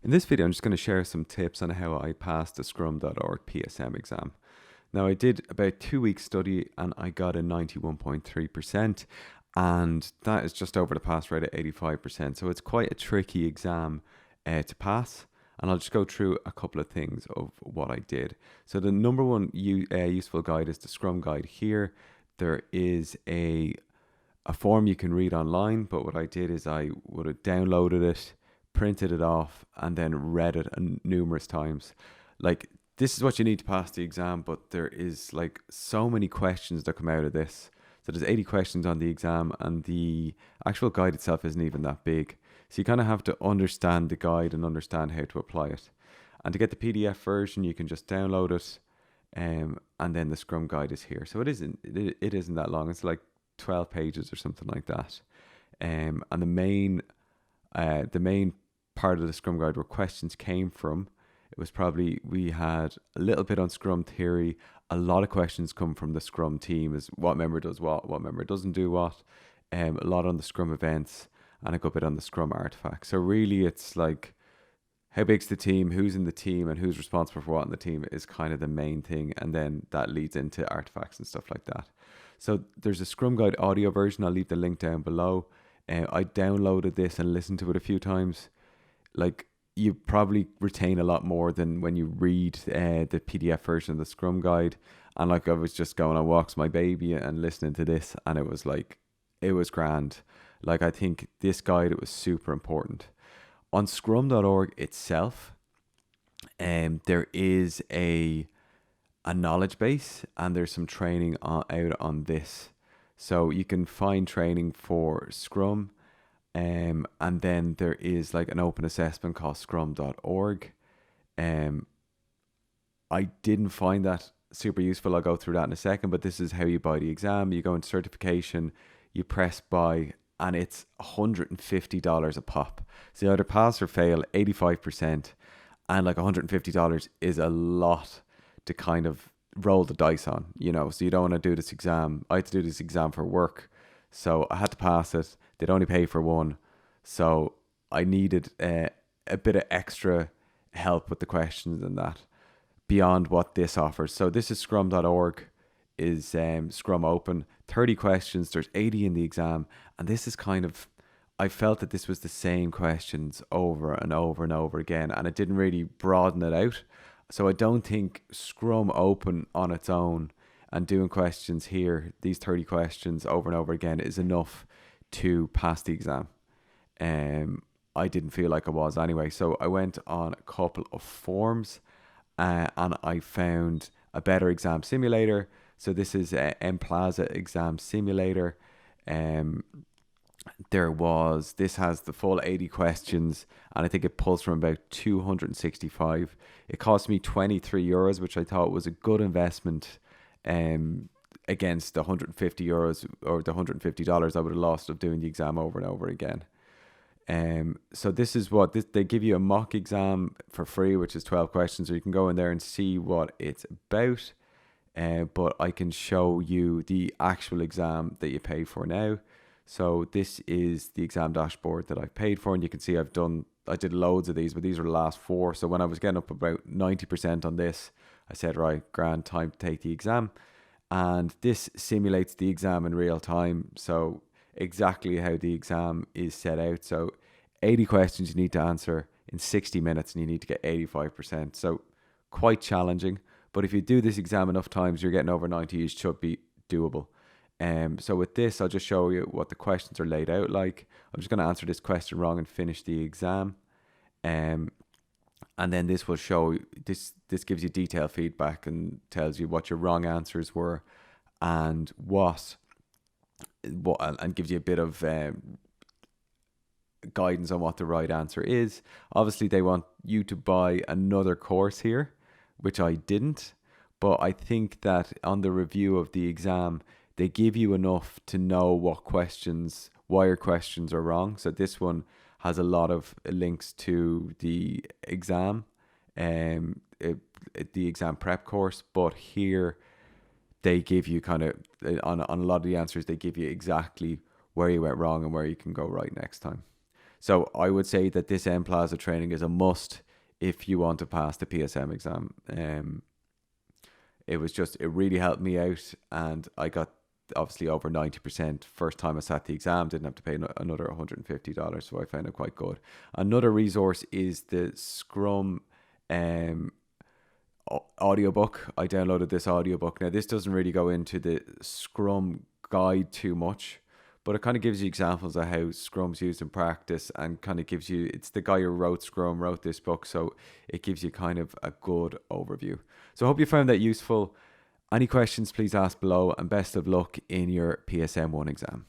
In this video, I'm just going to share some tips on how I passed the Scrum.org PSM exam. Now, I did about 2 weeks study and I got a 91.3%, and that is just over the pass rate of 85%. So it's quite a tricky exam to pass. And I'll just go through a couple of things of what I did. So the number one useful guide is the Scrum guide here. There is a form you can read online, but what I did is I would have downloaded it, printed it off, and then read it numerous times. Like, this is what you need to pass the exam, but there is like so many questions that come out of this. So there's 80 questions on the exam, and the actual guide itself isn't even that big. So you kind of have to understand the guide and understand how to apply it. And to get the PDF version, you can just download it, and then the Scrum guide is here. So it isn't that long. It's like 12 pages or something like that. And the main part of the Scrum guide where questions came from, it was probably, we had a little bit on Scrum theory. A lot of questions come from the Scrum team, is what member does what member doesn't do what. A lot on the Scrum events, and a good bit on the Scrum artifact. So really it's like, how big's the team, who's in the team, and who's responsible for what in the team is kind of the main thing. And then that leads into artifacts and stuff like that. So there's a Scrum guide audio version. I'll leave the link down below. I downloaded this and listened to it a few times. Like, you probably retain a lot more than when you read the PDF version of the Scrum guide. And like, I was just going on walks my baby and listening to this, and it was like, it was grand. Like, I think this guide, it was super important. On Scrum.org itself, there is a knowledge base, and there's some training out on this. So you can find training for Scrum, and then there is like an open assessment called Scrum.org. I didn't find that super useful. I'll go through that in a second, but this is how you buy the exam. You go in certification, you press buy, and it's $150 a pop. So you either pass or fail, 85%, and like $150 is a lot to kind of roll the dice on, you know. So you don't want to do this exam. I had to do this exam for work, so I had to pass it. They'd only pay for one, so I needed a bit of extra help with the questions and that beyond what this offers. So this is Scrum.org, is Scrum Open, 30 questions, there's 80 in the exam, and this is kind of, I felt that this was the same questions over and over and over again, and it didn't really broaden it out. So I don't think Scrum Open on its own and doing questions here, these 30 questions over and over again, is enough to pass the exam. I didn't feel like I was anyway. So I went on a couple of forums, and I found a better exam simulator. So this is mplaza exam simulator. This has the full 80 questions, and I think it pulls from about 265. It cost me €23, which I thought was a good investment against the €150 or the $150 I would have lost of doing the exam over and over again. So this is what they give you a mock exam for free, which is 12 questions, so you can go in there and see what it's about. But I can show you the actual exam that you pay for now. So this is the exam dashboard that I've paid for, and you can see I did loads of these, but these are the last 4. So when I was getting up about 90% on this, I said, right, grand, time to take the exam. And this simulates the exam in real time. So exactly how the exam is set out. So 80 questions you need to answer in 60 minutes, and you need to get 85%. So quite challenging. But if you do this exam enough times, you're getting over 90, it should be doable. So with this, I'll just show you what the questions are laid out like. I'm just going to answer this question wrong and finish the exam. And then this will show, this gives you detailed feedback and tells you what your wrong answers were, and and gives you a bit of guidance on what the right answer is. Obviously, they want you to buy another course here, which I didn't. But I think that on the review of the exam, they give you enough to know why your questions are wrong. So this one has a lot of links to the exam, the exam prep course. But here, they give you kind of, on a lot of the answers, they give you exactly where you went wrong and where you can go right next time. So I would say that this mplaza training is a must if you want to pass the PSM exam. It really helped me out, and I got obviously over 90% first time I sat the exam. Didn't have to pay another $150, so I found it quite good. Another resource is the Scrum audiobook. I downloaded this audiobook. Now, this doesn't really go into the Scrum guide too much, but it kind of gives you examples of how Scrum's used in practice, and kind of gives you, it's the guy who wrote Scrum, wrote this book, so it gives you kind of a good overview. So I hope you found that useful. Any questions, please ask below, and best of luck in your PSM1 exam.